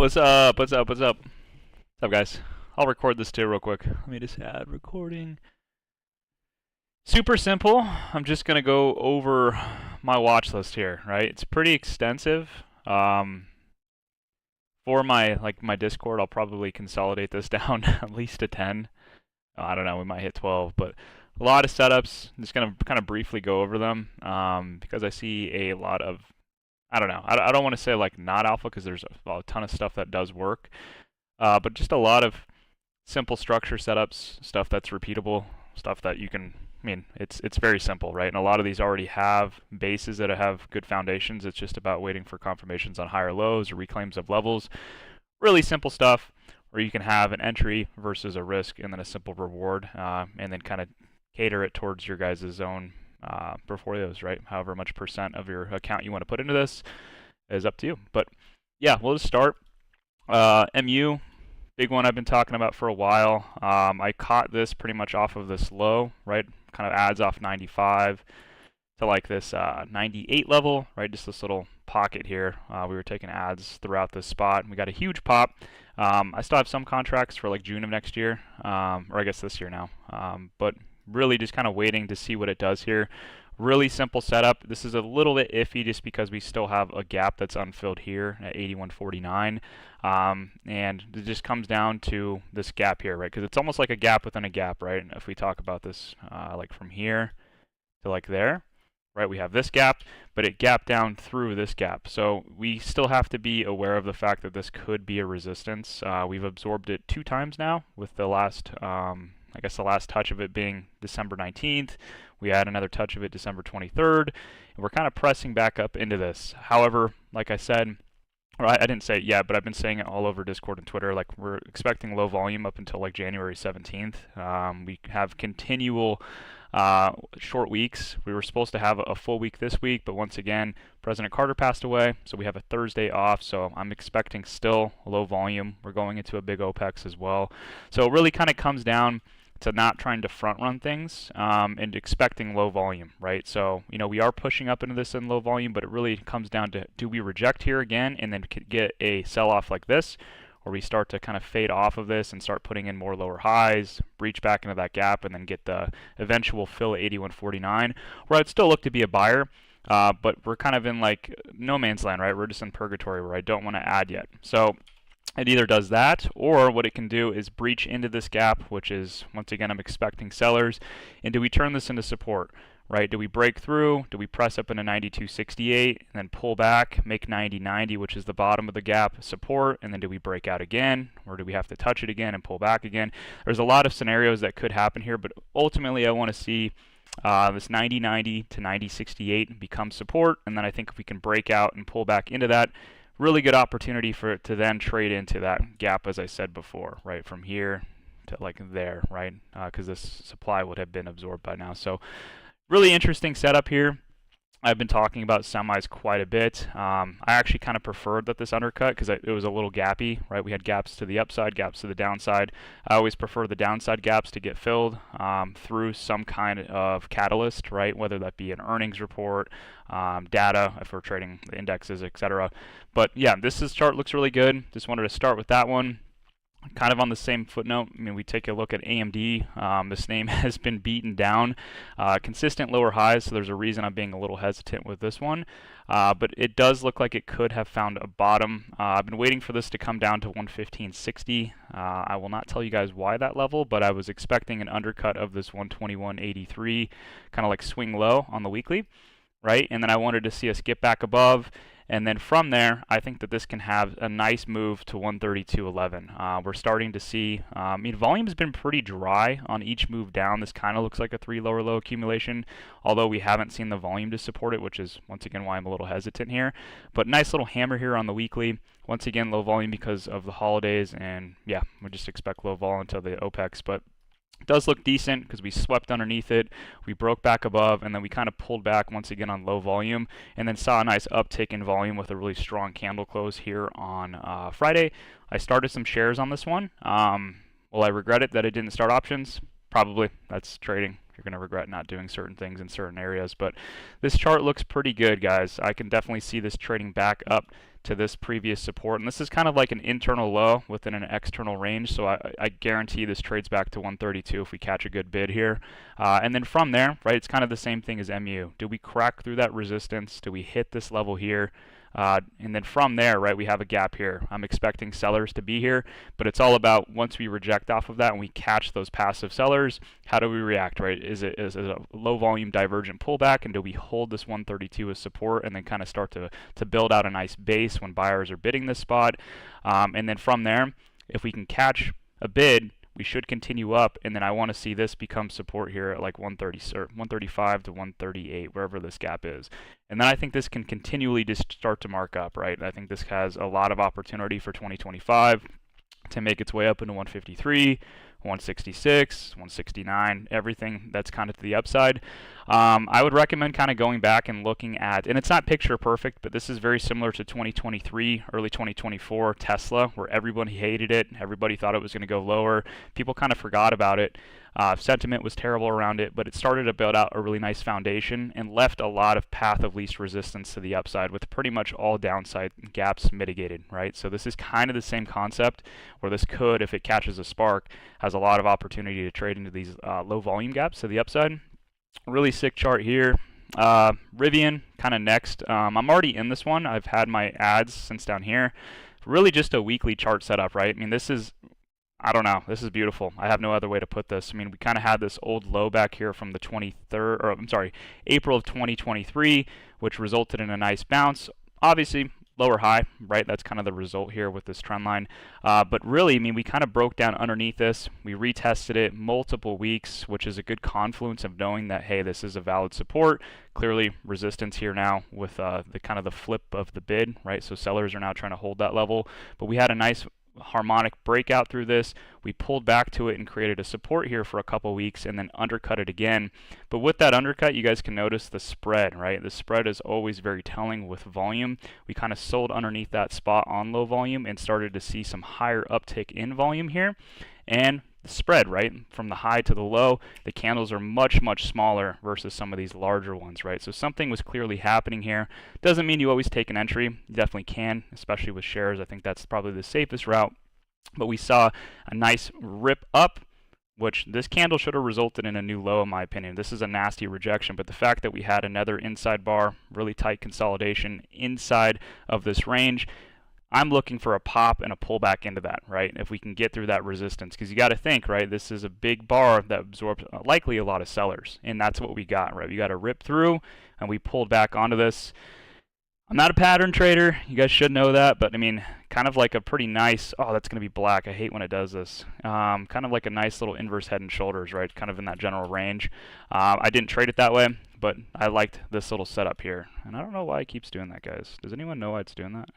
What's up? What's up? What's up? What's up, guys? I'll record this too real quick. Let me just add recording. Super simple. I'm just gonna go over my watch list here, right? It's pretty extensive. For my Discord, I'll probably consolidate this down at least to 10. I don't know, we might hit 12, but a lot of setups. I'm just gonna kind of briefly go over them because I see a lot of I don't know. I don't want to say like not alpha because there's a ton of stuff that does work, but just a lot of simple structure setups, stuff that's repeatable, stuff that you can. I mean, it's very simple, right? And a lot of these already have bases that have good foundations. It's just about waiting for confirmations on higher lows or reclaims of levels. Really simple stuff where you can have an entry versus a risk and then a simple reward, and then kind of cater it towards your guys' own portfolios, right? However much percent of your account you want to put into this is up to you. But yeah, we'll just start. MU, big one I've been talking about for a while. I caught this pretty much off of this low, right? Kind of adds off 95 to like this 98 level, right? Just this little pocket here. We were taking ads throughout this spot. We got a huge pop. I still have some contracts for like June of next year, or I guess this year now. But really just kind of waiting to see what it does here. Really simple setup. This is a little bit iffy just because we still have a gap that's unfilled here at 81.49. And it just comes down to this gap here, right? Because it's almost like a gap within a gap, right? And if we talk about this like from here to like there, right, we have this gap, but it gapped down through this gap. So we still have to be aware of the fact that this could be a resistance. We've absorbed it 2 times now with the last I guess the last touch of it being December 19th. We had another touch of it December 23rd. And we're kind of pressing back up into this. However, like I said, or I didn't say it yet, but I've been saying it all over Discord and Twitter, like we're expecting low volume up until like January 17th. We have continual short weeks. We were supposed to have a full week this week, but once again, President Carter passed away, so we have a Thursday off, so I'm expecting still low volume. We're going into a big OPEX as well. So it really kind of comes down to not trying to front run things and expecting low volume, right? So, you know, we are pushing up into this in low volume, but it really comes down to, do we reject here again and then get a sell-off like this, or we start to kind of fade off of this and start putting in more lower highs, breach back into that gap, and then get the eventual fill at 81.49, where I'd still look to be a buyer, but we're kind of in like no man's land, right? We're just in purgatory where I don't want to add yet. So it either does that, or what it can do is breach into this gap, which is, once again, I'm expecting sellers. And do we turn this into support, right? Do we break through? Do we press up into 92.68 and then pull back, make 90.90, which is the bottom of the gap, support, and then do we break out again, or do we have to touch it again and pull back again? There's a lot of scenarios that could happen here, but ultimately I want to see this 90.90 to 90.68 become support, and then I think if we can break out and pull back into that, really good opportunity for it to then trade into that gap, as I said before, right, from here to like there, right, because this supply would have been absorbed by now. So really interesting setup here. I've been talking about semis quite a bit. I actually kind of preferred that this undercut because it was a little gappy, right? We had gaps to the upside, gaps to the downside. I always prefer the downside gaps to get filled through some kind of catalyst, right? Whether that be an earnings report, data, if we're trading the indexes, etc. But yeah, this chart looks really good. Just wanted to start with that one. Kind of on the same footnote, I mean, we take a look at AMD. This name has been beaten down. Consistent lower highs, so there's a reason I'm being a little hesitant with this one. But it does look like it could have found a bottom. I've been waiting for this to come down to 115.60. I will not tell you guys why that level, but I was expecting an undercut of this 121.83, kind of like swing low on the weekly, right? And then I wanted to see us get back above. And then from there, I think that this can have a nice move to 132.11. We're starting to see, I mean, volume's been pretty dry on each move down. This kind of looks like a 3 lower low accumulation, although we haven't seen the volume to support it, which is, once again, why I'm a little hesitant here. But nice little hammer here on the weekly. Once again, low volume because of the holidays, and yeah, we just expect low vol until the OPEX. But it does look decent because we swept underneath it, we broke back above, and then we kind of pulled back once again on low volume, and then saw a nice uptick in volume with a really strong candle close here on Friday. I started some shares on this one. Will I regret it that I didn't start options? Probably. That's trading. You're going to regret not doing certain things in certain areas, but this chart looks pretty good, guys. I can definitely see this trading back up to this previous support, and this is kind of like an internal low within an external range, so I guarantee this trades back to 132 if we catch a good bid here. And then from there, right, it's kind of the same thing as MU. Do we crack through that resistance? Do we hit this level here? And then from there, right, we have a gap here. I'm expecting sellers to be here, but it's all about once we reject off of that and we catch those passive sellers, how do we react, right? Is it a low volume divergent pullback, and do we hold this 132 as support and then kind of start to build out a nice base when buyers are bidding this spot? And then from there, if we can catch a bid, we should continue up, and then I want to see this become support here at like 135 to 138, wherever this gap is. And then I think this can continually just start to mark up, right? I think this has a lot of opportunity for 2025 to make its way up into 153, 166, 169, everything that's kind of to the upside. I would recommend kind of going back and looking at, and it's not picture perfect, but this is very similar to 2023, early 2024 Tesla, where everybody hated it. Everybody thought it was going to go lower. People kind of forgot about it. Sentiment was terrible around it, but it started to build out a really nice foundation and left a lot of path of least resistance to the upside with pretty much all downside gaps mitigated, right? So this is kind of the same concept where this could, if it catches a spark, has a lot of opportunity to trade into these low volume gaps to the upside. Really sick chart here. Rivian kind of next. I'm already in this one. I've had my ads since down here. Really just a weekly chart setup, right? I mean, this is, I don't know, this is beautiful. I have no other way to put this. I mean, we kind of had this old low back here from the 23rd, or I'm sorry, April of 2023, which resulted in a nice bounce. Obviously, lower high, right? That's kind of the result here with this trend line. But really, I mean, we kind of broke down underneath this. We retested it multiple weeks, which is a good confluence of knowing that, hey, this is a valid support. Clearly, resistance here now with the kind of the flip of the bid, right? So sellers are now trying to hold that level. But we had a nice harmonic breakout through this. We pulled back to it and created a support here for a couple weeks and then undercut it again. But with that undercut, you guys can notice the spread, right? The spread is always very telling with volume. We kind of sold underneath that spot on low volume and started to see some higher uptick in volume here. And the spread, right, from the high to the low, the candles are much, much smaller versus some of these larger ones, right? So something was clearly happening here. Doesn't mean you always take an entry. You definitely can, especially with shares. I think that's probably the safest route. But we saw a nice rip up, which this candle should have resulted in a new low, in my opinion. This is a nasty rejection, but the fact that we had another inside bar, really tight consolidation inside of this range, I'm looking for a pop and a pullback into that, right? If we can get through that resistance, because you got to think, right? This is a big bar that absorbed likely a lot of sellers, and that's what we got, right? We got to rip through, and we pulled back onto this. I'm not a pattern trader. You guys should know that, but I mean, kind of like a pretty nice, oh, that's going to be black. I hate when it does this. Kind of like a nice little inverse head and shoulders, right? Kind of in that general range. I didn't trade it that way, but I liked this little setup here. And I don't know why it keeps doing that, guys. Does anyone know why it's doing that?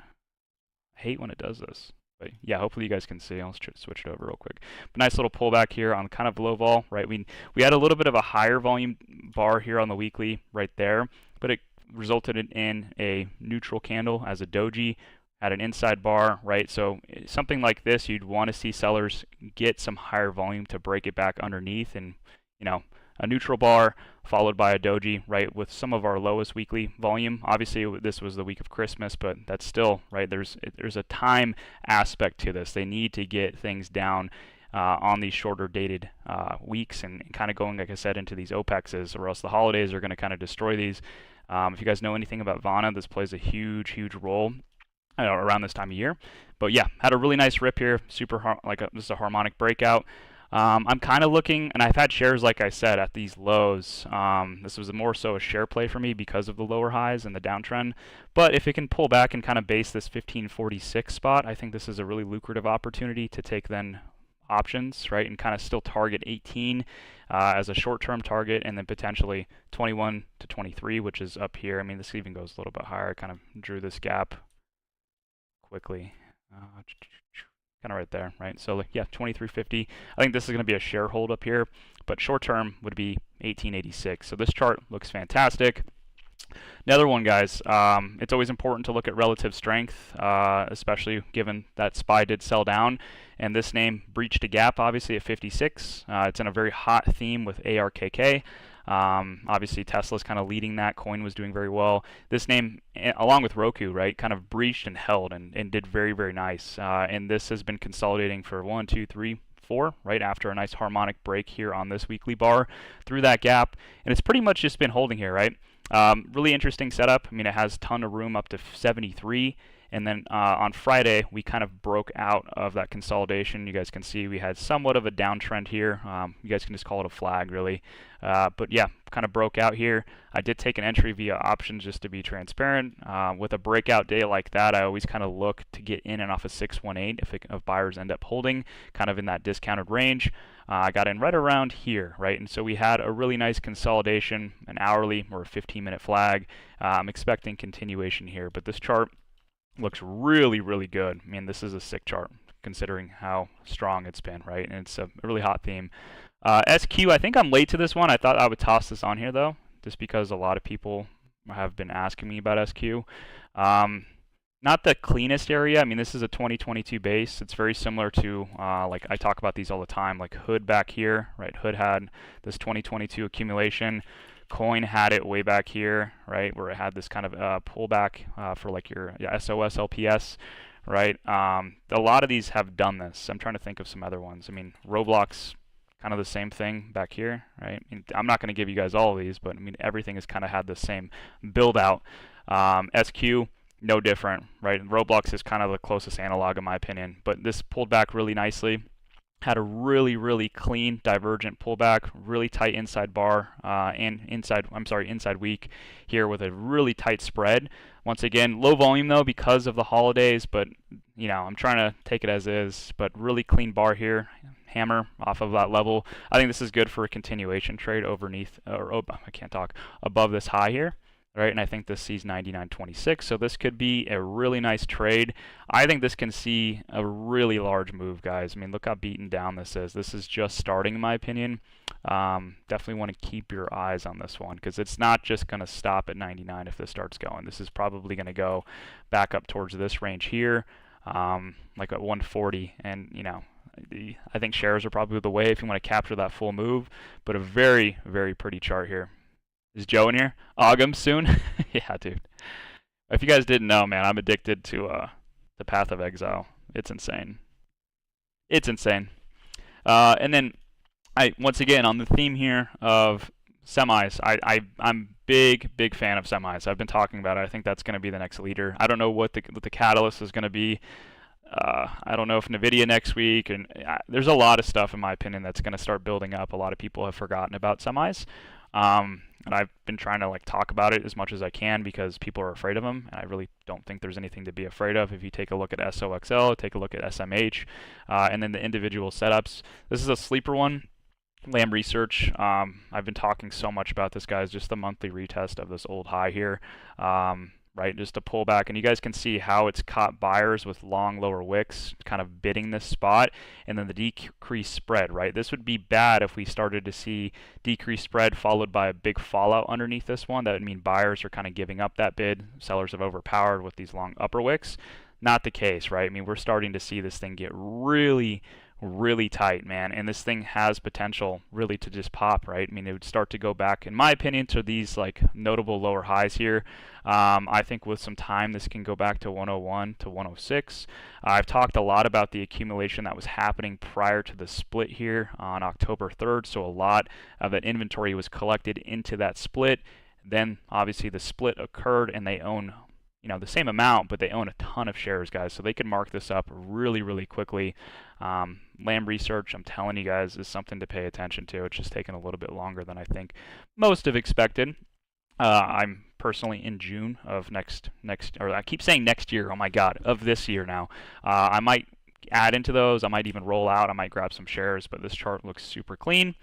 I hate when it does this. But yeah, hopefully you guys can see. I'll switch it over real quick. But nice little pullback here on kind of low vol, right? We had a little bit of a higher volume bar here on the weekly right there, but it resulted in a neutral candle as a doji at an inside bar, right? So something like this, you'd want to see sellers get some higher volume to break it back underneath, and you know, a neutral bar followed by a doji, right, with some of our lowest weekly volume. Obviously, this was the week of Christmas, but that's still, right, there's a time aspect to this. They need to get things down on these shorter dated weeks and kind of going, like I said, into these OPEXs, or else the holidays are going to kind of destroy these. If you guys know anything about Vana, this plays a huge, huge role around this time of year. But yeah, had a really nice rip here, this is a harmonic breakout. I'm kind of looking, and I've had shares, like I said, at these lows. This was more so a share play for me because of the lower highs and the downtrend. But if it can pull back and kind of base this 1546 spot, I think this is a really lucrative opportunity to take then options, right, and kind of still target 18 as a short-term target, and then potentially 21 to 23, which is up here. I mean, this even goes a little bit higher. I kind of drew this gap quickly. Kind of right there, right? So yeah, 2350. I think this is going to be a share hold up here, but short-term would be 1886. So this chart looks fantastic. Another one, guys, it's always important to look at relative strength, especially given that SPY did sell down, and this name breached a gap, obviously, at 56. It's in a very hot theme with ARKK. Obviously, Tesla's kind of leading that. Coin was doing very well. This name, along with Roku, right, kind of breached and held and did very, very nice. And this has been consolidating for 1, 2, 3, 4, right after a nice harmonic break here on this weekly bar through that gap. And it's pretty much just been holding here, right? Really interesting setup. I mean, it has a ton of room up to 73. And then on Friday, we kind of broke out of that consolidation. You guys can see we had somewhat of a downtrend here. You guys can just call it a flag, really. But yeah, kind of broke out here. I did take an entry via options just to be transparent. With a breakout day like that, I always kind of look to get in and off of 618 if buyers end up holding, kind of in that discounted range. I got in right around here, right? And so we had a really nice consolidation, an hourly or a 15-minute flag. I'm expecting continuation here, but this chart looks really, really good. I mean, this is a sick chart considering how strong it's been, right? And it's a really hot theme. SQ, I think I'm late to this one. I thought I would toss this on here, though, just because a lot of people have been asking me about SQ. Not the cleanest area. I mean, this is a 2022 base. It's very similar to, like I talk about these all the time, like Hood back here, right? Hood had this 2022 accumulation. Coin had it way back here, right, where it had this kind of pullback for like your SOS, LPS, right? A lot of these have done this. I'm trying to think of some other ones. I mean, Roblox, kind of the same thing back here, right? I mean, I'm not going to give you guys all of these, but I mean, everything has kind of had the same build out. SQ, no different, right? Roblox is kind of the closest analog in my opinion, but this pulled back really nicely. Had a really, really clean divergent pullback, really tight inside bar and inside week here with a really tight spread. Once again, low volume though because of the holidays, but you know, I'm trying to take it as is, but really clean bar here. Hammer off of that level. I think this is good for a continuation trade above this high here. Right, and I think this sees 99.26, so this could be a really nice trade. I think this can see a really large move, guys. I mean, look how beaten down this is. This is just starting, in my opinion. Definitely want to keep your eyes on this one because it's not just going to stop at 99 if this starts going. This is probably going to go back up towards this range here, like at 140, and you know, I think shares are probably the way if you want to capture that full move, but a very, very pretty chart here. Is Joe in here? Ogum soon? Yeah, dude. If you guys didn't know, man, I'm addicted to the Path of Exile. It's insane. It's insane. And then, once again, on the theme here of semis, I'm big fan of semis. I've been talking about it. I think that's going to be the next leader. I don't know what the catalyst is going to be. I don't know if NVIDIA next week, and there's a lot of stuff, in my opinion, that's going to start building up. A lot of people have forgotten about semis. And I've been trying to like talk about it as much as I can because people are afraid of them, and I really don't think there's anything to be afraid of. If you take a look at SOXL, take a look at SMH, and then the individual setups. This is a sleeper one. Lamb Research. I've been talking so much about this, guys. Just the monthly retest of this old high here. Right, just a pullback, and you guys can see how it's caught buyers with long lower wicks kind of bidding this spot, and then the decreased spread, right? This would be bad if we started to see decreased spread followed by a big fallout underneath this one. That would mean buyers are kind of giving up that bid. Sellers have overpowered with these long upper wicks. Not the case, right? I mean, we're starting to see this thing get really tight, man, and this thing has potential really to just pop, right? I mean, it would start to go back, in my opinion, to these like notable lower highs here. I think with some time this can go back to 101 to 106. I've talked a lot about the accumulation that was happening prior to the split here on October 3rd, so a lot of that inventory was collected into that split. Then obviously the split occurred and they own, you know, the same amount, but they own a ton of shares, guys, so they can mark this up really quickly. Lamb Research, I'm telling you guys, is something to pay attention to. It's just taken a little bit longer than I think most have expected. I'm personally in June of next, or I keep saying next year, oh my god, of this year now. I might add into those, I might even roll out, I might grab some shares, but this chart looks super clean.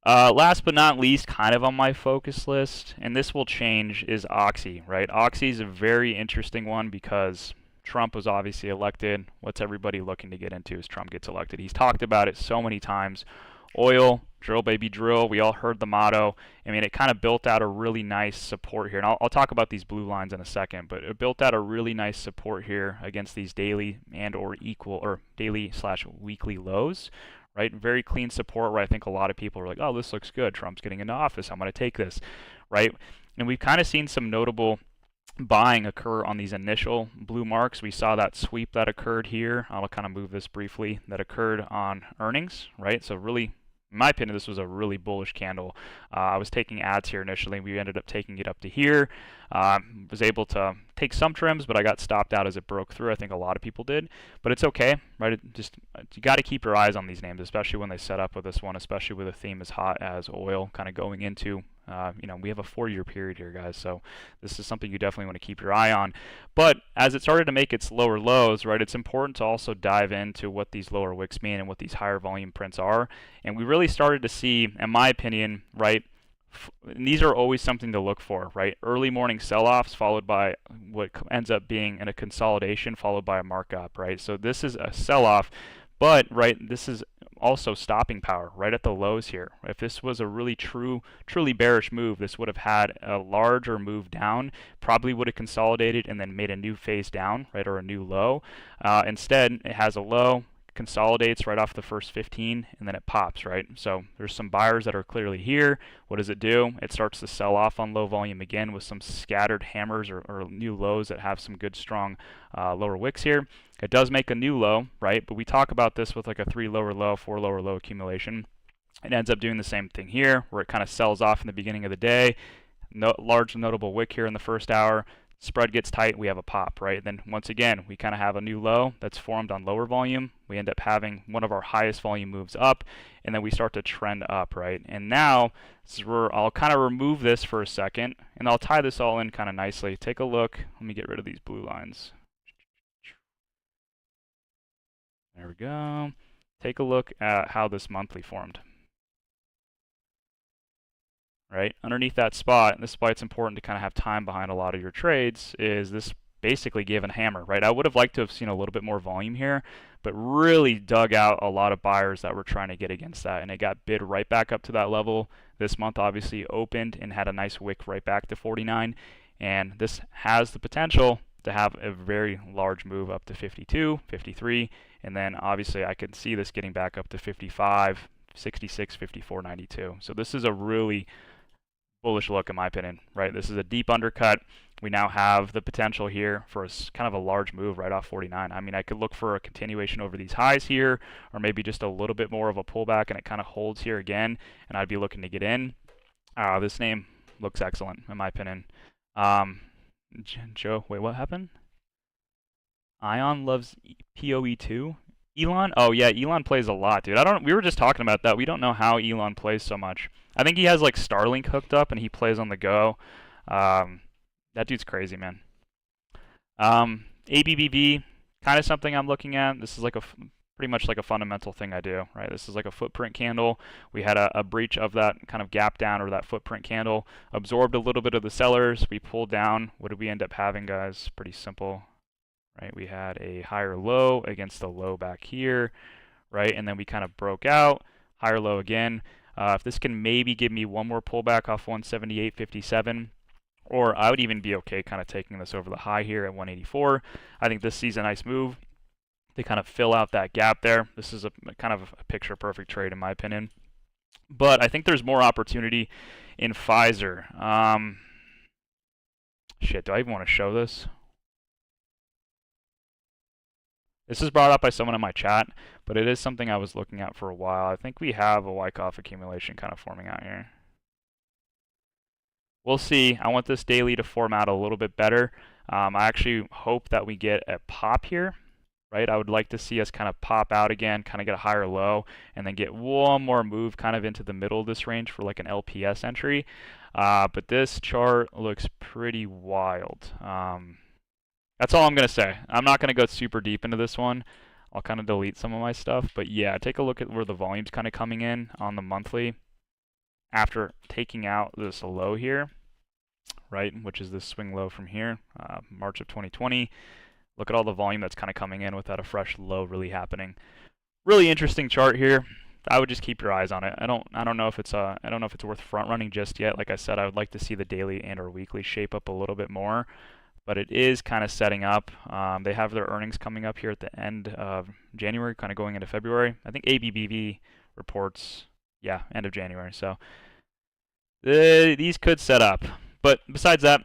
Last but not least, kind of on my focus list, and this will change, is Oxy, right? Oxy is a very interesting one because Trump was obviously elected. What's everybody looking to get into as Trump gets elected? He's talked about it so many times. Oil, drill baby drill, we all heard the motto. I mean, it kind of built out a really nice support here, and I'll talk about these blue lines in a second, but it built out a really nice support here against these daily and or daily/weekly lows. right? Very clean support where I think a lot of people are like, oh, this looks good. Trump's getting into office. I'm going to take this, right? And we've kind of seen some notable buying occur on these initial blue marks. We saw that sweep that occurred here. I'll kind of move this briefly. That occurred on earnings, right? So really, in my opinion, this was a really bullish candle. I was taking ads here initially. We ended up taking it up to here. Was able to take some trims, but I got stopped out as it broke through. I think a lot of people did, but it's okay, right? You got to keep your eyes on these names, especially when they set up with this one, especially with a theme as hot as oil, kind of going into. We have a 4-year period here, guys, so this is something you definitely want to keep your eye on. But as it started to make its lower lows, right, it's important to also dive into what these lower wicks mean and what these higher volume prints are. And we really started to see, in my opinion, right, and these are always something to look for, right? Early morning sell-offs followed by what ends up being in a consolidation followed by a markup, right? So this is a sell-off, but right, this is also stopping power right at the lows here. If this was a really truly bearish move, this would have had a larger move down, probably would have consolidated and then made a new phase down, right, or a new low. Instead, it has a low, consolidates right off the first 15, and then it pops, right? So there's some buyers that are clearly here. What does it do? It starts to sell off on low volume again with some scattered hammers or new lows that have some good strong lower wicks here. It does make a new low, right? But we talk about this with like a 3 lower low, 4 lower low accumulation. It ends up doing the same thing here, where it kind of sells off in the beginning of the day. Large notable wick here in the first hour. Spread gets tight, we have a pop, right? Then once again, we kind of have a new low that's formed on lower volume. We end up having one of our highest volume moves up, and then we start to trend up, right? And now, this is where I'll kind of remove this for a second, and I'll tie this all in kind of nicely. Take a look. Let me get rid of these blue lines. There we go. Take a look at how this monthly formed. Right underneath that spot, and this is why it's important to kind of have time behind a lot of your trades, is this basically gave a hammer, right? I would have liked to have seen a little bit more volume here, but really dug out a lot of buyers that were trying to get against that, and it got bid right back up to that level. This month obviously opened and had a nice wick right back to 49, and this has the potential to have a very large move up to 52, 53, and then obviously I could see this getting back up to 55, 66, 54, 92. So this is a really bullish look in my opinion, right? This is a deep undercut. We now have the potential here for kind of a large move right off 49. I mean, I could look for a continuation over these highs here, or maybe just a little bit more of a pullback and it kind of holds here again, and I'd be looking to get in. This name looks excellent in my opinion. Joe, wait, what happened? Ion loves PoE2. Elon? Oh yeah, Elon plays a lot, dude. We were just talking about that. We don't know how Elon plays so much. I think he has like Starlink hooked up and he plays on the go. That dude's crazy, man. ABBV, kind of something I'm looking at. This is like pretty much like a fundamental thing I do, right? This is like a footprint candle. We had a breach of that kind of gap down or that footprint candle, absorbed a little bit of the sellers. We pulled down. What did we end up having, guys? Pretty simple. Right, we had a higher low against the low back here, right, and then we kind of broke out, higher low again. If this can maybe give me one more pullback off 178.57, or I would even be okay kind of taking this over the high here at 184. I think this sees a nice move to kind of fill out that gap there. This is a kind of a picture perfect trade in my opinion. But I think there's more opportunity in Pfizer. Shit, do I even want to show this? This is brought up by someone in my chat, but it is something I was looking at for a while. I think we have a Wyckoff accumulation kind of forming out here. We'll see. I want this daily to form out a little bit better. I actually hope that we get a pop here, right? I would like to see us kind of pop out again, kind of get a higher low, and then get one more move kind of into the middle of this range for like an LPS entry. But this chart looks pretty wild. That's all I'm going to say. I'm not going to go super deep into this one. I'll kind of delete some of my stuff. But yeah, take a look at where the volume's kind of coming in on the monthly after taking out this low here, right, which is this swing low from here, March of 2020. Look at all the volume that's kind of coming in without a fresh low really happening. Really interesting chart here. I would just keep your eyes on it. I don't know if it's worth front running just yet. Like I said, I would like to see the daily and or weekly shape up a little bit more. but it is kind of setting up. They have their earnings coming up here at the end of January, kind of going into February. I think ABBV reports, yeah, end of January. So these could set up. But besides that,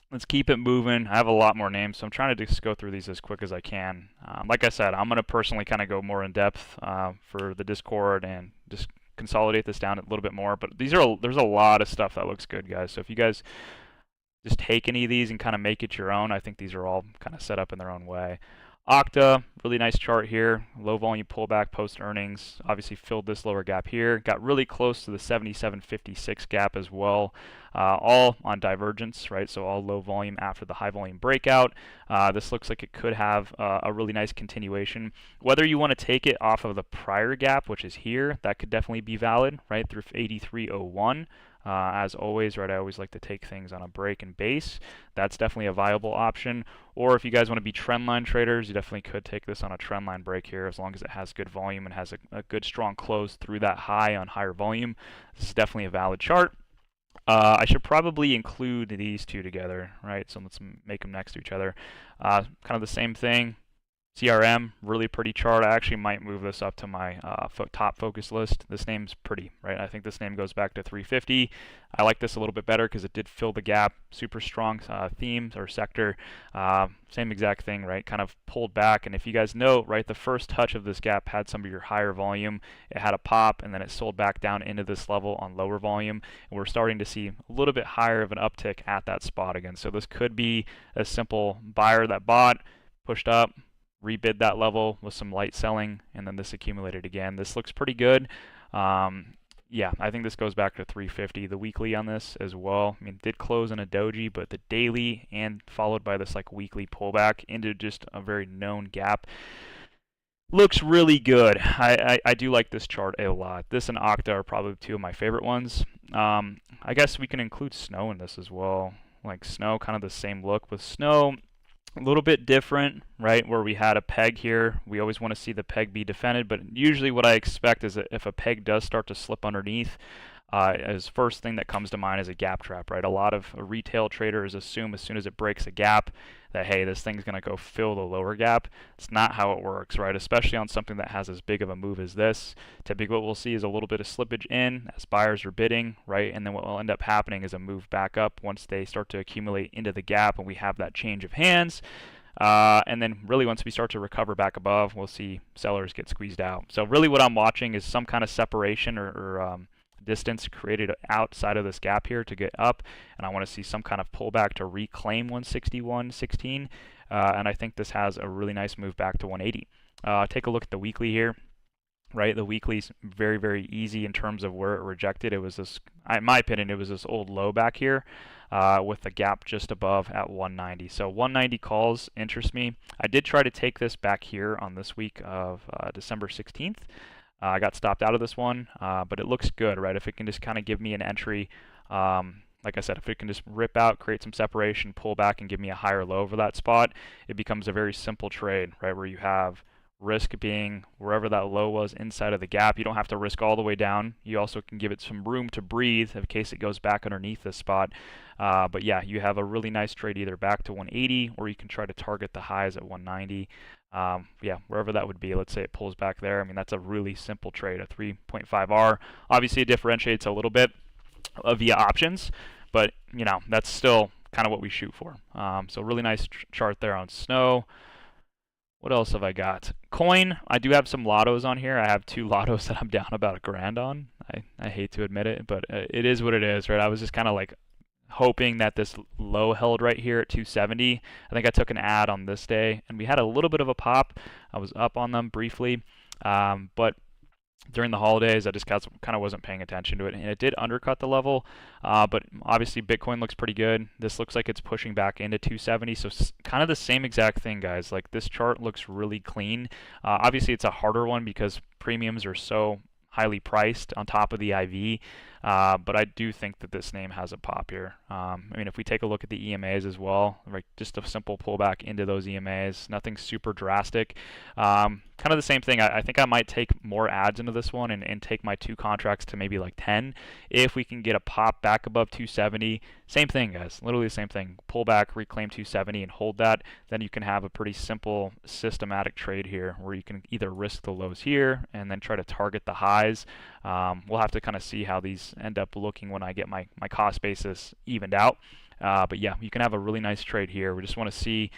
let's keep it moving. I have a lot more names, so I'm trying to just go through these as quick as I can. Like I said, I'm going to personally kind of go more in depth for the Discord and just consolidate this down a little bit more. But there's a lot of stuff that looks good, guys. So if you guys just take any of these and kind of make it your own, I think these are all kind of set up in their own way. Okta, really nice chart here. Low volume pullback post earnings. Obviously filled this lower gap here. Got really close to the 77.56 gap as well. All on divergence, right? So all low volume after the high volume breakout. This looks like it could have a really nice continuation. Whether you want to take it off of the prior gap, which is here, that could definitely be valid, right? Through 83.01. As always, right, I always like to take things on a break and base. That's definitely a viable option. Or if you guys want to be trendline traders, you definitely could take this on a trendline break here as long as it has good volume and has a good strong close through that high on higher volume. This is definitely a valid chart. I should probably include these two together, right? So let's make them next to each other. Kind of the same thing. CRM, really pretty chart. I actually might move this up to my top focus list. This name's pretty, right? I think this name goes back to 350. I like this a little bit better because it did fill the gap. Super strong theme or sector. Same exact thing, right? Kind of pulled back. And if you guys know, right, the first touch of this gap had some of your higher volume. It had a pop, and then it sold back down into this level on lower volume. And we're starting to see a little bit higher of an uptick at that spot again. So this could be a simple buyer that bought, pushed up, rebid that level with some light selling, and then this accumulated again. This looks pretty good. Yeah, I think this goes back to 350. The weekly on this as well. I mean, it did close in a doji, but the daily and followed by this like weekly pullback into just a very known gap looks really good. I do like this chart a lot. This and Okta are probably two of my favorite ones. I guess we can include Snow in this as well. Like Snow, kind of the same look with Snow. A little bit different, right, where we had a peg here. We always want to see the peg be defended, but usually what I expect is that if a peg does start to slip underneath, as first thing that comes to mind is a gap trap, right? A lot of retail traders assume as soon as it breaks a gap that, hey, this thing's going to go fill the lower gap. It's not how it works, right? Especially on something that has as big of a move as this. Typically what we'll see is a little bit of slippage in as buyers are bidding, right? And then what will end up happening is a move back up once they start to accumulate into the gap and we have that change of hands. And then really once we start to recover back above, we'll see sellers get squeezed out. So really what I'm watching is some kind of separation or distance created outside of this gap here to get up, and I want to see some kind of pullback to reclaim 161.16, and I think this has a really nice move back to 180. Take a look at the weekly here. Right, the weekly's very, very easy in terms of where it rejected. It was this, in my opinion, it was this old low back here with the gap just above at 190. So 190 calls interest me. I did try to take this back here on this week of December 16th. I got stopped out of this one, but it looks good, right? If it can just kind of give me an entry, like I said, if it can just rip out, create some separation, pull back, and give me a higher low over that spot, it becomes a very simple trade, right? Where you have risk being wherever that low was inside of the gap. You don't have to risk all the way down. You also can give it some room to breathe in case it goes back underneath this spot. But yeah, you have a really nice trade either back to 180 or you can try to target the highs at 190. Yeah, wherever that would be. Let's say it pulls back there. I mean, that's a really simple trade, a 3.5R. Obviously, it differentiates a little bit via options, but you know, that's still kind of what we shoot for. So really nice chart there on Snow. What else have I got? Coin, I do have some lottos on here. I have 2 lottos that I'm down about $1,000 on. I hate to admit it, but it is what it is, right? I was just kind of like hoping that this low held right here at 270. I think I took an ad on this day, and we had a little bit of a pop. I was up on them briefly, but during the holidays, I just kind of wasn't paying attention to it, and it did undercut the level, but obviously Bitcoin looks pretty good. This looks like it's pushing back into 270, so kind of the same exact thing, guys. Like, this chart looks really clean. Obviously, it's a harder one because premiums are so highly priced on top of the IV. But I do think that this name has a pop here. I mean, if we take a look at the EMAs as well, like just a simple pullback into those EMAs, nothing super drastic. Kind of the same thing. I think I might take more ads into this one and take my 2 contracts to maybe like 10 if we can get a pop back above 270. Same thing, guys. Literally the same thing. Pull back, reclaim 270, and hold that. Then you can have a pretty simple systematic trade here where you can either risk the lows here and then try to target the highs. We'll have to kind of see how these end up looking when I get my cost basis evened out. But yeah, you can have a really nice trade here. We just want to see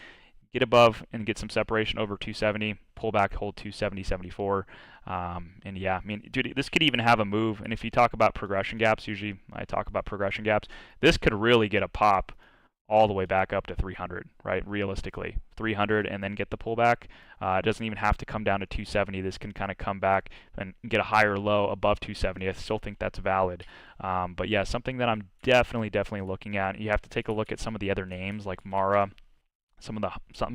get above and get some separation over 270, pull back, hold 270, 74. And yeah, I mean, dude, this could even have a move. And if you talk about progression gaps, usually I talk about progression gaps, this could really get a pop all the way back up to 300, right? Realistically, 300 and then get the pullback. It doesn't even have to come down to 270. This can kind of come back and get a higher low above 270. I still think that's valid. But yeah, something that I'm definitely looking at. You have to take a look at some of the other names like Mara, some of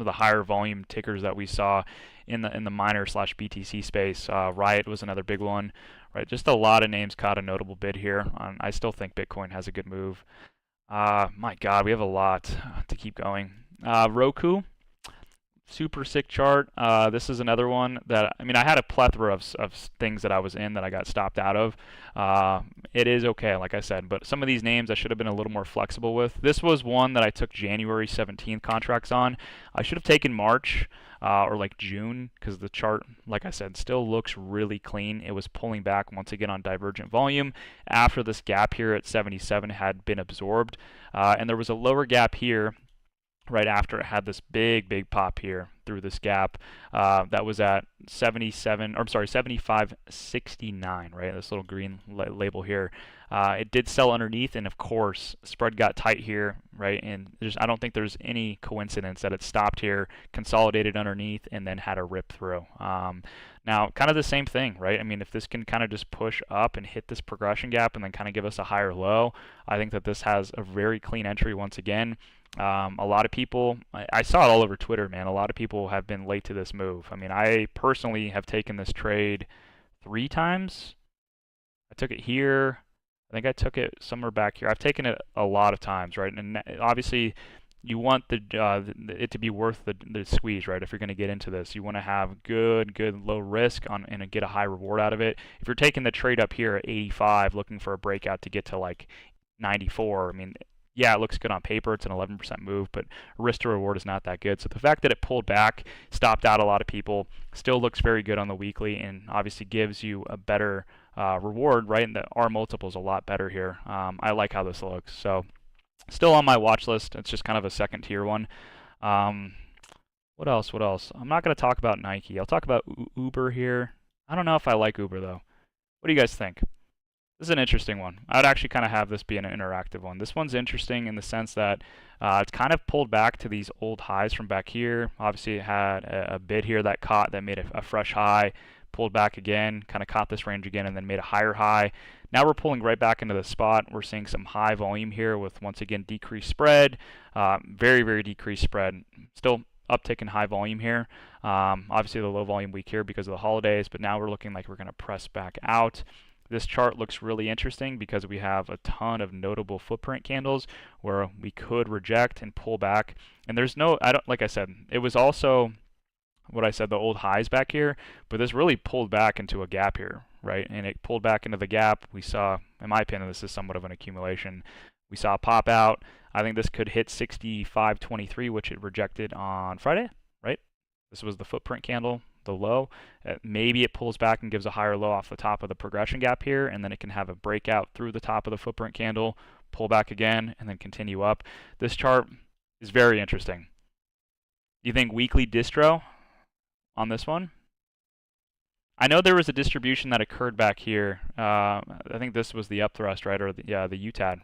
the higher volume tickers that we saw in the miner / BTC space. Riot was another big one, right? Just a lot of names caught a notable bid here. I still think Bitcoin has a good move. My God, we have a lot to keep going. Roku, super sick chart. This is another one that, I mean, I had a plethora of things that I was in that I got stopped out of. It is okay, like I said, but some of these names I should have been a little more flexible with. This was one that I took January 17th contracts on. I should have taken March or like June, because the chart, like I said, still looks really clean. It was pulling back once again on divergent volume after this gap here at 77 had been absorbed. And there was a lower gap here right after it had this big pop here through this gap. That was at 75.69, right? This little green label here. It did sell underneath, and of course, spread got tight here, right? And I don't think there's any coincidence that it stopped here, consolidated underneath, and then had a rip through. Now, kind of the same thing, right? I mean, if this can kind of just push up and hit this progression gap and then kind of give us a higher low, I think that this has a very clean entry once again. A lot of people, I saw it all over Twitter, man. A lot of people have been late to this move. I mean, I personally have taken this trade 3 times. I took it here. I think I took it somewhere back here. I've taken it a lot of times, right? And obviously, you want it to be worth the squeeze, right? If you're going to get into this, you want to have good low risk and get a high reward out of it. If you're taking the trade up here at 85, looking for a breakout to get to like 94, I mean, yeah, it looks good on paper. It's an 11% move, but risk to reward is not that good. So the fact that it pulled back, stopped out a lot of people, still looks very good on the weekly, and obviously gives you a better reward, right? And the R multiple is a lot better here. I like how this looks. So still on my watch list. It's just kind of a second tier one. What else? I'm not going to talk about Nike. I'll talk about Uber here. I don't know if I like Uber, though. What do you guys think? This is an interesting one. I'd actually kind of have this be an interactive one. This one's interesting in the sense that it's kind of pulled back to these old highs from back here. Obviously, it had a bid here that made a fresh high, pulled back again, kind of caught this range again, and then made a higher high. Now we're pulling right back into the spot. We're seeing some high volume here with, once again, decreased spread. Very decreased spread. Still uptick in high volume here. Obviously, the low volume week here because of the holidays, but now we're looking like we're going to press back out. This chart looks really interesting because we have a ton of notable footprint candles where we could reject and pull back. And there's no, like I said, it was also what I said, the old highs back here, but this really pulled back into a gap here, right? And it pulled back into the gap. We saw, in my opinion, this is somewhat of an accumulation. We saw a pop out. I think this could hit 65.23, which it rejected on Friday, right? This was the footprint candle, the low. Maybe it pulls back and gives a higher low off the top of the progression gap here, and then it can have a breakout through the top of the footprint candle, pull back again, and then continue up. This chart is very interesting. Do you think weekly distro on this one? I know there was a distribution that occurred back here. I think this was the upthrust, right, or the UTAD.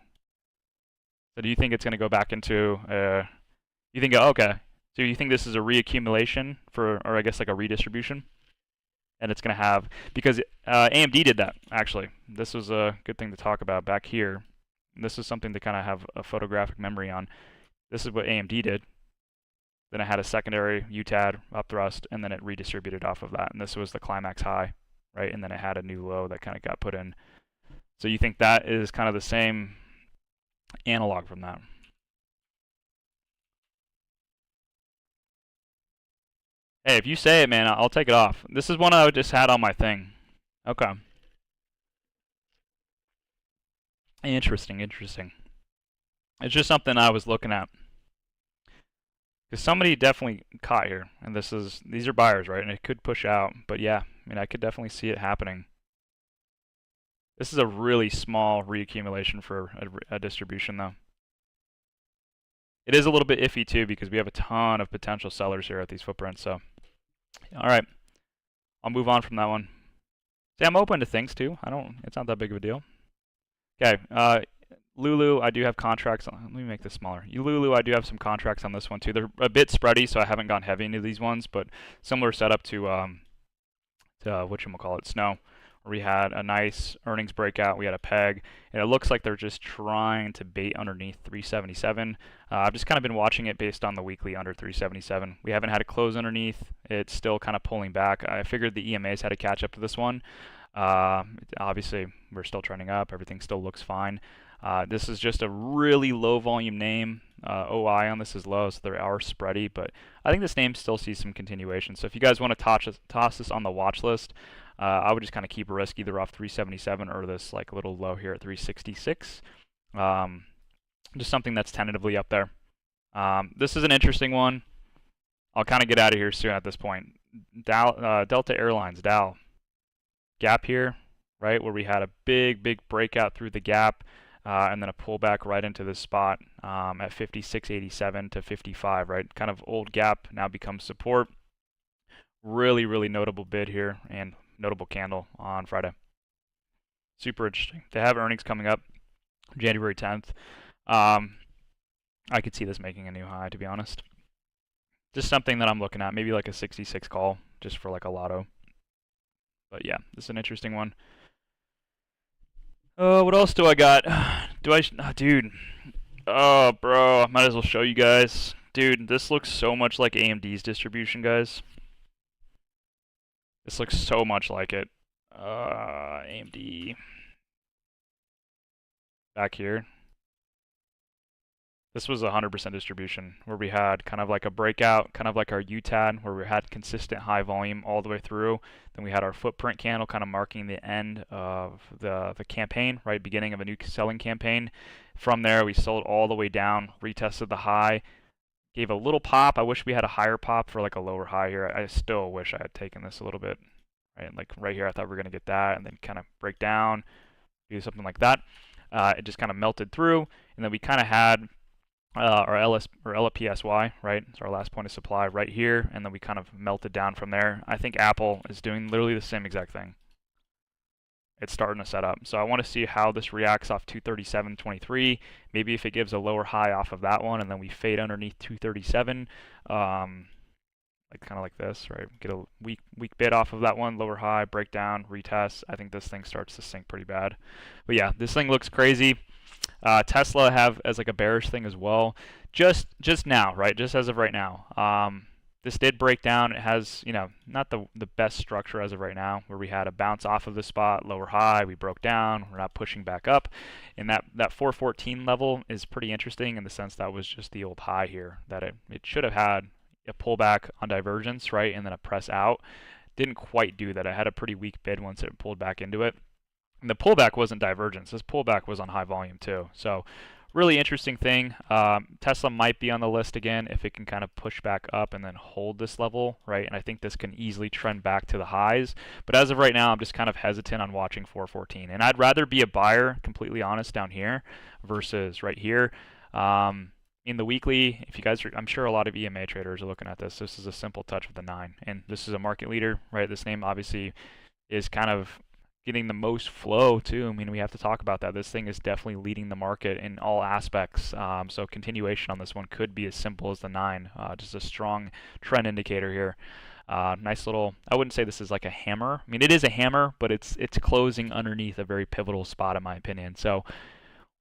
So do you think it's going to go back into, you think, okay, so you think this is a reaccumulation or I guess like a redistribution? And it's going to have, because AMD did that, actually. This was a good thing to talk about back here. This is something to kind of have a photographic memory on. This is what AMD did. Then it had a secondary UTAD upthrust, and then it redistributed off of that. And this was the climax high. right? And then it had a new low that kind of got put in. So you think that is kind of the same analog from that? Hey, if you say it, man, I'll take it off. This is one I just had on my thing. Okay. Interesting, interesting. It's just something I was looking at. Because somebody definitely caught here, and these are buyers, right? And it could push out, but yeah, I mean, I could definitely see it happening. This is a really small reaccumulation for a distribution, though. It is a little bit iffy too because we have a ton of potential sellers here at these footprints. So, all right, I'll move on from that one. See, I'm open to things too. It's not that big of a deal. Okay, Lulu, I do have contracts on. Let me make this smaller. Lulu, I do have some contracts on this one too. They're a bit spready, so I haven't gone heavy into these ones, but similar setup to whatchamacallit, Snow, where we had a nice earnings breakout. We had a peg, and it looks like they're just trying to bait underneath 377. I've just kind of been watching it based on the weekly under 377. We haven't had a close underneath. It's still kind of pulling back. I figured the EMAs had to catch up to this one. Obviously, we're still trending up. Everything still looks fine. This is just a really low volume name. OI on this is low, so they are spready, but I think this name still sees some continuation. So if you guys want to toss this on the watch list, I would just kind of keep a risk either off 377 or this like little low here at 366. Just something that's tentatively up there. This is an interesting one. I'll kind of get out of here soon at this point. Delta Airlines, DAL. Gap here, right, where we had a big breakout through the gap. And then a pullback right into this spot at 56.87 to 55, right? Kind of old gap now becomes support. Really notable bid here and notable candle on Friday. Super interesting. They have earnings coming up January 10th. I could see this making a new high, to be honest. Just something that I'm looking at, maybe like a 66 call just for like a lotto. But yeah, this is an interesting one. What else do I got? Dude. Oh, bro, I might as well show you guys. Dude, this looks so much like AMD's distribution, guys. This looks so much like it. AMD. Back here. This was 100% distribution, where we had kind of like a breakout, kind of like our UTAD, where we had consistent high volume all the way through. Then we had our footprint candle kind of marking the end of the campaign, right, beginning of a new selling campaign. From there, we sold all the way down, retested the high, gave a little pop. I wish we had a higher pop for like a lower high here. I still wish I had taken this a little bit, right? Like right here, I thought we were going to get that, and then kind of break down, do something like that. It just kind of melted through, and then we kind of had our LPSY, right? It's our last point of supply right here, and then we kind of melted down from there. I think Apple is doing literally the same exact thing. It's starting to set up. So I want to see how this reacts off 237.23. Maybe if it gives a lower high off of that one, and then we fade underneath 237, like kind of like this, right? Get a weak bid off of that one, lower high, breakdown, retest. I think this thing starts to sink pretty bad. But yeah, this thing looks crazy. Tesla have as like a bearish thing as well. Just now, right? Just as of right now. This did break down. It has, not the best structure as of right now, where we had a bounce off of the spot, lower high, we broke down, we're not pushing back up. And that 414 level is pretty interesting in the sense that was just the old high here, that it should have had a pullback on divergence, right? And then a press out. Didn't quite do that. I had a pretty weak bid once it pulled back into it. And the pullback wasn't divergence. This pullback was on high volume too. So really interesting thing. Tesla might be on the list again if it can kind of push back up and then hold this level, right? And I think this can easily trend back to the highs. But as of right now, I'm just kind of hesitant on watching 414. And I'd rather be a buyer, completely honest, down here versus right here. In the weekly, if you guys I'm sure a lot of EMA traders are looking at this. This is a simple touch with the 9. And this is a market leader, right? This name obviously is kind of getting the most flow too. I mean, we have to talk about that. This thing is definitely leading the market in all aspects. So continuation on this one could be as simple as the 9. Just a strong trend indicator here. Nice little, I wouldn't say this is like a hammer. I mean, it is a hammer, but it's closing underneath a very pivotal spot in my opinion. So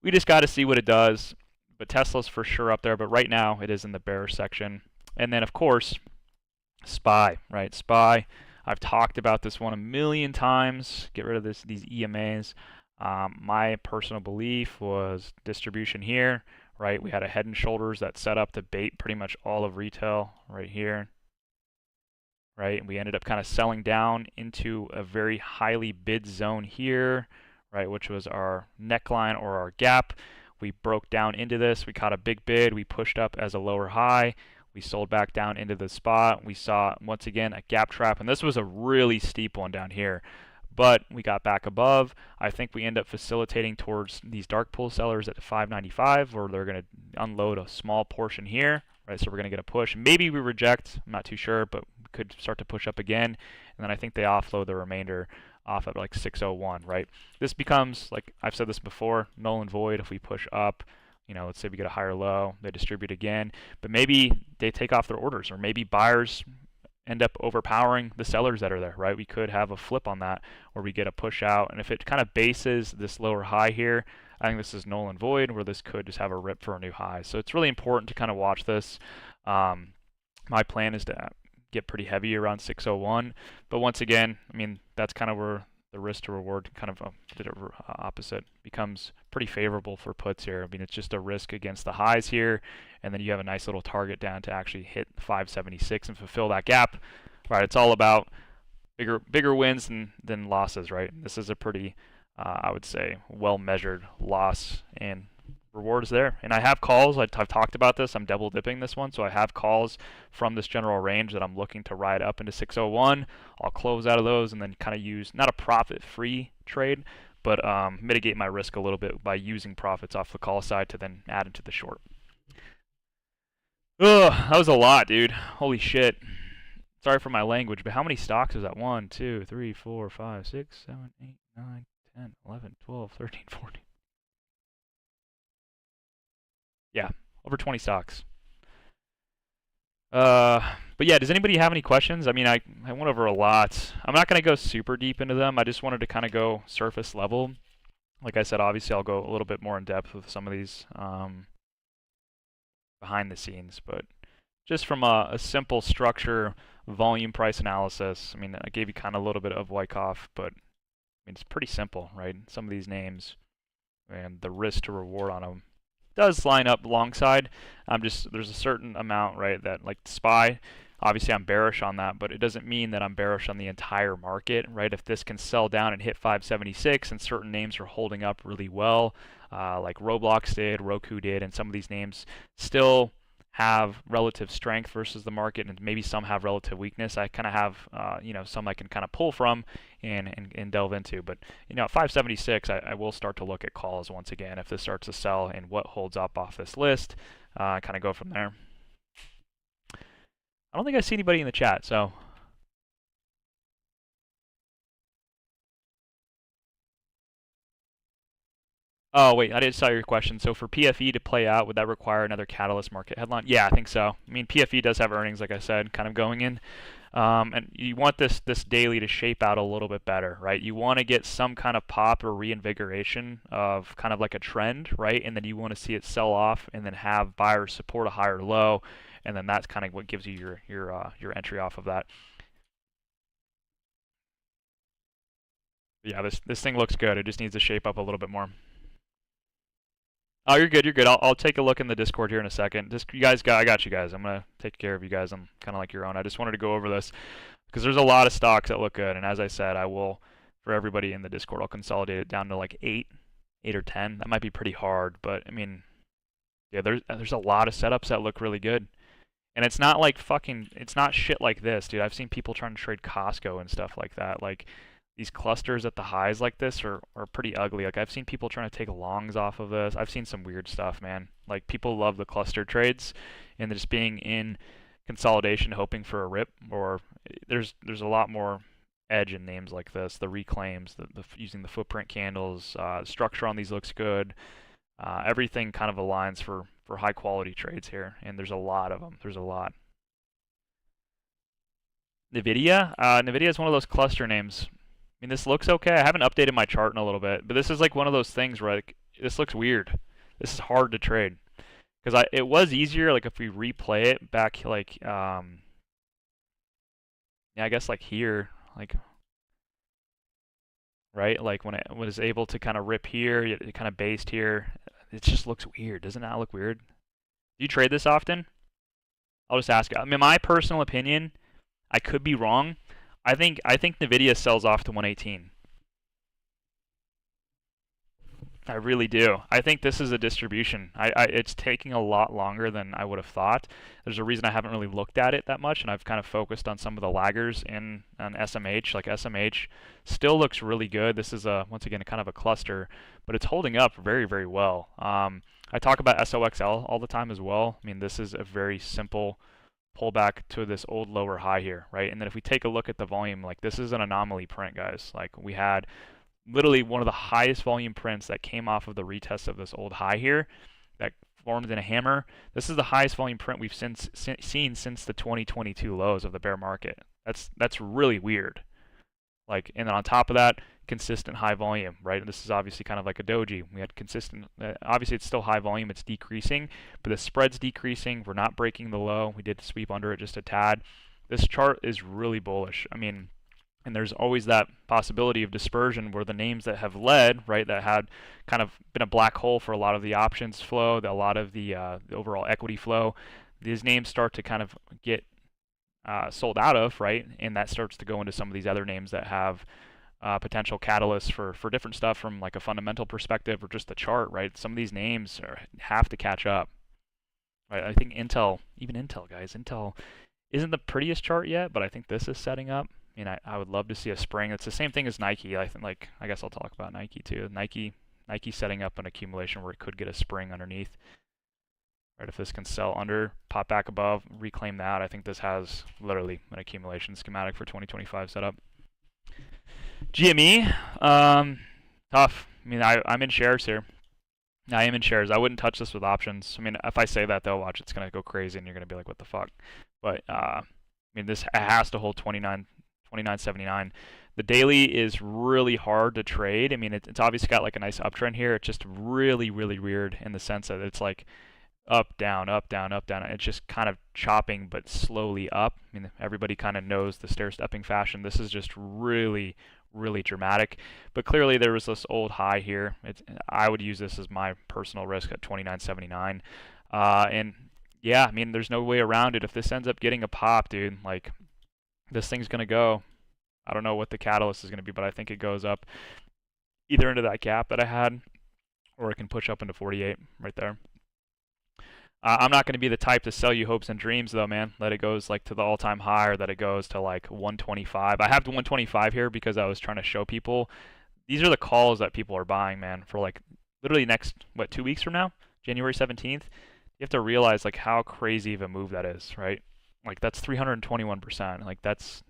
we just got to see what it does. But Tesla's for sure up there. But right now it is in the bearish section. And then of course, SPY, right? SPY. I've talked about this one a million times. Get rid of these EMAs. My personal belief was distribution here, right? We had a Head and Shoulders that set up to bait pretty much all of retail right here, right? And we ended up kind of selling down into a very highly bid zone here, right? Which was our neckline or our gap. We broke down into this. We caught a big bid. We pushed up as a lower high. We sold back down into the spot. We saw, once again, a gap trap. And this was a really steep one down here. But we got back above. I think we end up facilitating towards these dark pool sellers at 595, where they're going to unload a small portion here, right? So we're going to get a push. Maybe we reject. I'm not too sure, but we could start to push up again. And then I think they offload the remainder off at like 601, right? This becomes, like I've said this before, null and void if we push up. You know, let's say we get a higher low, they distribute again, but maybe they take off their orders, or maybe buyers end up overpowering the sellers that are there, right? We could have a flip on that, or we get a push out. And if it kind of bases this lower high here, I think this is null and void, where this could just have a rip for a new high. So it's really important to kind of watch this. My plan is to get pretty heavy around 601, but once again, I mean, that's kind of where the risk to reward kind of opposite becomes pretty favorable for puts here. I mean, it's just a risk against the highs here, and then you have a nice little target down to actually hit 576 and fulfill that gap, right? It's all about bigger wins than losses, right? This is a pretty, I would say, well-measured loss and rewards there. And I have calls. I've talked about this. I'm double dipping this one, so I have calls from this general range that I'm looking to ride up into 601. I'll close out of those and then kind of use not a profit-free trade, but mitigate my risk a little bit by using profits off the call side to then add into the short. Ugh, that was a lot, dude. Holy shit. Sorry for my language, but how many stocks is that? 1, 2, 3, 4, 5, 6, 7, 8, 9, 10, 11, 12, 13, 14. Yeah, over 20 stocks. But yeah, does anybody have any questions? I mean, I went over a lot. I'm not going to go super deep into them. I just wanted to kind of go surface level. Like I said, obviously I'll go a little bit more in depth with some of these behind the scenes. But just from a simple structure, volume price analysis, I mean, I gave you kind of a little bit of Wyckoff, but I mean, it's pretty simple, right? Some of these names and the risk to reward on them does line up alongside. There's a certain amount, right, that like SPY, obviously I'm bearish on that, but it doesn't mean that I'm bearish on the entire market, right? If this can sell down and hit 576 and certain names are holding up really well, like Roblox did, Roku did, and some of these names still have relative strength versus the market, and maybe some have relative weakness. I kind of have, some I can kind of pull from and delve into. But, at 576, I will start to look at calls once again if this starts to sell and what holds up off this list. Kind of go from there. I don't think I see anybody in the chat, so. Oh, wait, I didn't saw your question. So for PFE to play out, would that require another catalyst market headline? Yeah, I think so. I mean, PFE does have earnings, like I said, kind of going in. And you want this daily to shape out a little bit better, right? You want to get some kind of pop or reinvigoration of kind of like a trend, right? And then you want to see it sell off and then have buyers support a higher low. And then that's kind of what gives you your entry off of that. Yeah, this thing looks good. It just needs to shape up a little bit more. Oh, you're good. You're good. I'll take a look in the Discord here in a second. Just I got you guys. I'm gonna take care of you guys. I'm kind of like your own. I just wanted to go over this because there's a lot of stocks that look good, and as I said, I will, for everybody in the Discord, I'll consolidate it down to like 8 or 10. That might be pretty hard, but I mean, yeah, there's a lot of setups that look really good, and it's not like it's not shit like this, dude. I've seen people trying to trade Costco and stuff like that, like. These clusters at the highs like this are pretty ugly. Like I've seen people trying to take longs off of this. I've seen some weird stuff, man. Like people love the cluster trades and just being in consolidation hoping for a rip, or there's a lot more edge in names like this. The reclaims, the using the footprint candles, structure on these looks good. Everything kind of aligns for high quality trades here, and there's a lot of them. There's a lot. NVIDIA? NVIDIA is one of those cluster names. I mean, this looks okay. I haven't updated my chart in a little bit, but this is like one of those things where like, this looks weird. This is hard to trade because it was easier like if we replay it back like yeah, I guess like here Like, right? Like when it was able to kind of rip here, it kind of based here. It just looks weird. Doesn't that look weird? Do you trade this often? I'll just ask you. I mean, my personal opinion, I could be wrong. I think Nvidia sells off to 118. I really do. I think this is a distribution. It's taking a lot longer than I would have thought. There's a reason I haven't really looked at it that much, and I've kind of focused on some of the laggers on SMH. Like SMH still looks really good. This is once again kind of a cluster, but it's holding up very, very well. I talk about SOXL all the time as well. I mean, this is a very simple pullback to this old lower high here, right? And then if we take a look at the volume, like this is an anomaly print, guys. Like we had literally one of the highest volume prints that came off of the retest of this old high here that formed in a hammer. This is the highest volume print we've seen since the 2022 lows of the bear market. That's really weird. Like, and then on top of that, consistent high volume, right? And this is obviously kind of like a doji. We had consistent, obviously it's still high volume, it's decreasing, but the spread's decreasing. We're not breaking the low. We did sweep under it just a tad. This chart is really bullish. I mean, and there's always that possibility of dispersion where the names that have led, right, that had kind of been a black hole for a lot of the options flow, a lot of the overall equity flow, these names start to kind of get sold out of, right, and that starts to go into some of these other names that have potential catalysts for different stuff from like a fundamental perspective or just the chart, right? Some of these names have to catch up, right? I think Intel, even Intel, guys, Intel isn't the prettiest chart yet, but I think this is setting up. I mean, I would love to see a spring. It's the same thing as Nike. I think, like, I guess I'll talk about Nike too. Nike setting up an accumulation where it could get a spring underneath. Right, if this can sell under, pop back above, reclaim that. I think this has literally an accumulation schematic for 2025 setup. GME, tough. I mean, I'm in shares here. I am in shares. I wouldn't touch this with options. I mean, if I say that, they'll watch. It's gonna go crazy, and you're gonna be like, "What the fuck?" But I mean, this has to hold 29.79. The daily is really hard to trade. I mean, it's obviously got like a nice uptrend here. It's just really, really weird in the sense that it's like up, down, up, down, up, down. It's just kind of chopping, but slowly up. I mean, everybody kind of knows the stair-stepping fashion. This is just really, really dramatic. But clearly there was this old high here. I would use this as my personal risk at 29.79. And yeah, I mean, there's no way around it. If this ends up getting a pop, dude, like this thing's going to go. I don't know what the catalyst is going to be, but I think it goes up either into that gap that I had, or it can push up into 48 right there. I'm not going to be the type to sell you hopes and dreams, though, man. That it goes like to the all-time high, or that it goes to like 125. I have the 125 here because I was trying to show people these are the calls that people are buying, man, for like literally next 2 weeks from now, January 17th. You have to realize like how crazy of a move that is, right? Like that's 321%. Like that's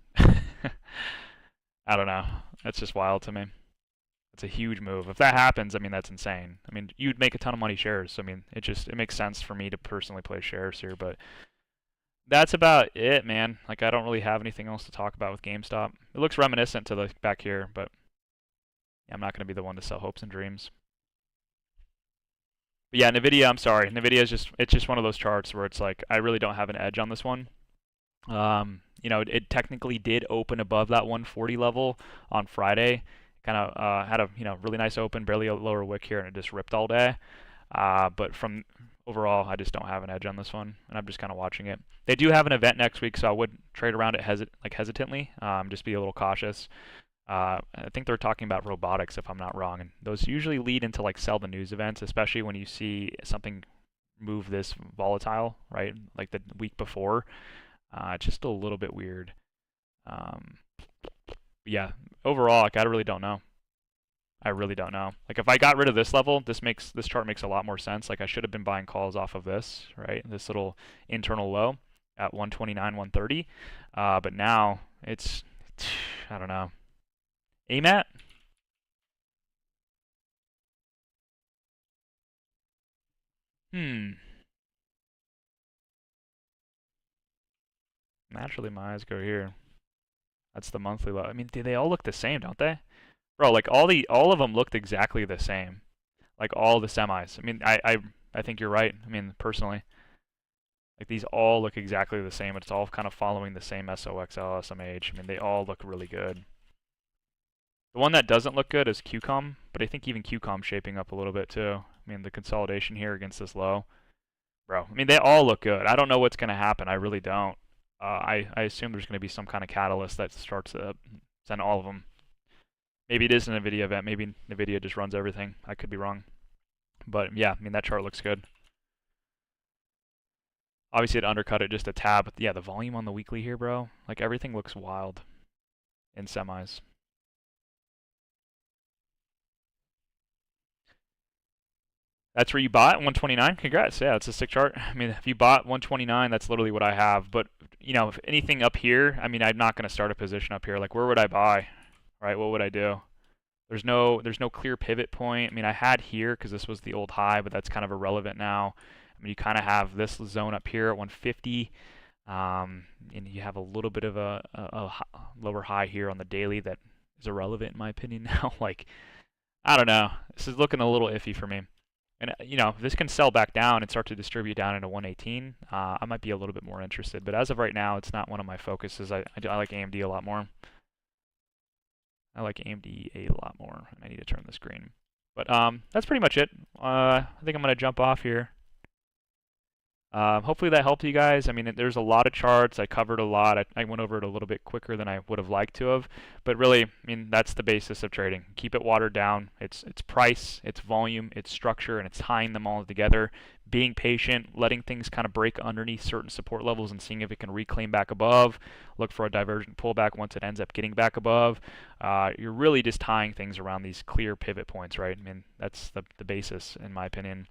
I don't know. That's just wild to me. It's a huge move. If that happens, I mean, that's insane. I mean, you'd make a ton of money shares. So, I mean, it makes sense for me to personally play shares here, but that's about it, man. Like, I don't really have anything else to talk about with GameStop. It looks reminiscent to the back here, but yeah, I'm not going to be the one to sell hopes and dreams. But yeah, Nvidia, I'm sorry. Nvidia is it's just one of those charts where it's like, I really don't have an edge on this one. You know, it technically did open above that 140 level on Friday. Kind of had a really nice open, barely a lower wick here, and it just ripped all day. But from overall, I just don't have an edge on this one, and I'm just kind of watching it. They do have an event next week, so I would trade around it hesitantly. Just be a little cautious. I think they're talking about robotics, if I'm not wrong, and those usually lead into like sell the news events, especially when you see something move this volatile, right? Like the week before. It's just a little bit weird. Yeah, overall, like I really don't know. I really don't know. Like if I got rid of this level, this chart makes a lot more sense. Like I should have been buying calls off of this, right? This little internal low at 129, 130. But now it's I don't know. AMAT? Naturally, my eyes go here. That's the monthly low. I mean, they all look the same, don't they? Bro, like all of them looked exactly the same. Like all the semis. I mean, I think you're right. I mean, personally. Like these all look exactly the same. It's all kind of following the same SOXL, SMH. I mean, they all look really good. The one that doesn't look good is QCOM, but I think even QCOM shaping up a little bit too. I mean, the consolidation here against this low, bro. I mean, they all look good. I don't know what's going to happen. I really don't. I assume there's going to be some kind of catalyst that starts to send all of them. Maybe it is an NVIDIA event. Maybe NVIDIA just runs everything. I could be wrong. But yeah, I mean, that chart looks good. Obviously, it undercut it just a tad. But yeah, the volume on the weekly here, bro. Like, everything looks wild in semis. That's where you bought 129. Congrats. Yeah, it's a sick chart. I mean, if you bought 129, that's literally what I have. But you know, if anything up here, I mean, I'm not going to start a position up here. Like, where would I buy? Right? What would I do? There's no clear pivot point. I mean, I had here because this was the old high, but that's kind of irrelevant now. I mean, you kind of have this zone up here at 150, and you have a little bit of a lower high here on the daily that is irrelevant in my opinion now. Like, I don't know. This is looking a little iffy for me. And you know, if this can sell back down and start to distribute down into 118, I might be a little bit more interested. But as of right now, it's not one of my focuses. I like AMD a lot more. I like AMD a lot more, and I need to turn this green. But that's pretty much it. I think I'm going to jump off here. Hopefully that helped you guys. I mean, there's a lot of charts. I covered a lot. I went over it a little bit quicker than I would have liked to have. But really, I mean, that's the basis of trading. Keep it watered down. It's price, it's volume, it's structure, and it's tying them all together. Being patient, letting things kind of break underneath certain support levels and seeing if it can reclaim back above. Look for a divergent pullback once it ends up getting back above. You're really just tying things around these clear pivot points, right? I mean, that's the basis, in my opinion.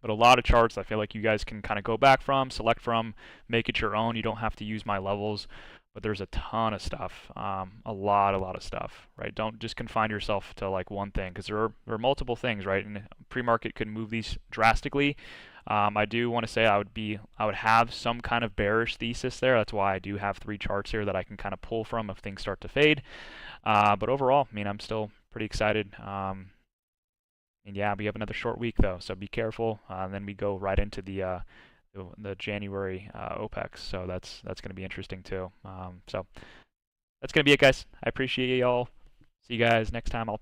But a lot of charts I feel like you guys can kind of go back from, select from, make it your own. You don't have to use my levels, but there's a ton of stuff, a lot of stuff, right? Don't just confine yourself to like one thing because there are multiple things, right? And pre-market could move these drastically. I do want to say I would have some kind of bearish thesis there. That's why I do have 3 charts here that I can kind of pull from if things start to fade. But overall, I mean, I'm still pretty excited. And yeah, we have another short week though, so be careful. And then we go right into the January OPEX, so that's going to be interesting too. So that's going to be it, guys. I appreciate y'all. See you guys next time. I'll